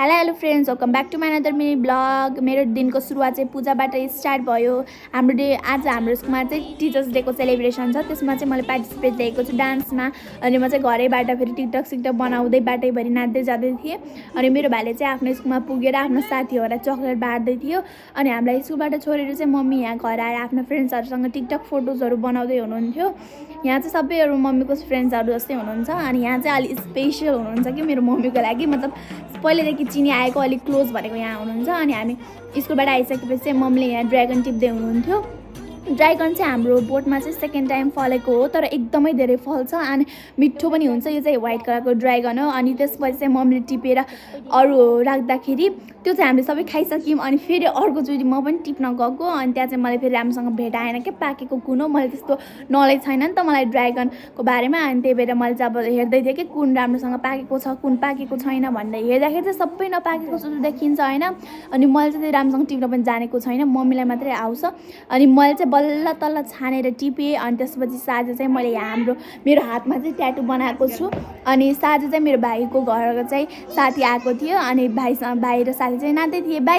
Hello friends, welcome back to my another mini blog. मेरो दिनको सुरुवात चाहिँ पूजाबाट स्टार्ट भयो। हाम्रो डे आज हाम्रो स्कुलमा चाहिँ टिचर्स डेको सेलिब्रेसन छ। त्यसमा चाहिँ मैले पार्टिसिपेट लिएको छु डान्समा। अनि म चाहिँ घरैबाट फेरि टिकटक सिकटक बनाउँदै बाटैभरि नाच्दै जाँदै थिएँ। अनि मेरो भाइले चाहिँ आफ्नो स्कुलमा पुगेर आफ्नो साथीहरूलाई चक्लेट बाँड्दै थियो। अनि हामीलाई स्कुलबाट छोडेर चाहिँ मम्मी यहाँ घर आएर आफ्नो फ्रेन्ड्सहरूसँग टिकटक फोटोजहरू बनाउँदै हुनुहुन्थ्यो। यहाँ चाहिँ सबैहरू मम्मीको फ्रेन्ड्सहरू जस्तै हुनुहुन्छ। अनि यहाँ चाहिँ अलिक स्पेसल हुनुहुन्छ कि मेरो मम्मीको लागि, मतलब पहिलेदेखि चिनी आएको अलिक क्लोज भनेको यहाँ हुनुहुन्छ। अनि हामी स्कुलबाट आइसकेपछि चाहिँ मम्मीले यहाँ ड्र्यागन टिप्दै हुनुहुन्थ्यो। ड्र्यागन चाहिँ हाम्रो बोटमा चाहिँ सेकेन्ड टाइम फलेको हो, तर एकदमै धेरै फल्छ अनि मिठो पनि हुन्छ। यो चाहिँ व्हाइट कलरको ड्र्यागन हो। अनि त्यसपछि चाहिँ मम्मीले टिपेर अरू राख्दाखेरि त्यो चाहिँ हामीले सबै खाइसक्यौँ। अनि फेरि अर्कोचोटि म पनि टिप्न गएको, अनि त्यहाँ चाहिँ मलाई फेरि राम्रोसँग भेटाएन क्या पाकेको कुन हो। मैले त्यस्तो नलेज छैन नि त मलाई ड्र्यागनको बारेमा। अनि त्यही भएर मैले चाहिँ अब हेर्दै थिएँ कि कुन राम्रोसँग पाकेको छ कुन पाकेको छैन भन्दै। हेर्दाखेरि चाहिँ सबै नपाकेको जस्तो देखिन्छ होइन। अनि मैले चाहिँ राम्रोसँग टिप्न पनि जानेको छैन, मम्मीलाई मात्रै आउँछ। अनि मैले चाहिँ बल्ल तल्ल छानेर टिपेँ। अनि त्यसपछि साँझ चाहिँ मैले यहाँ मेरो हातमा चाहिँ ट्याटु बनाएको छु। अनि साँझ चाहिँ मेरो भाइको घर चाहिँ साथी आएको थियो। अनि भाइ र साथी चाहिँ नाच्दै थिए।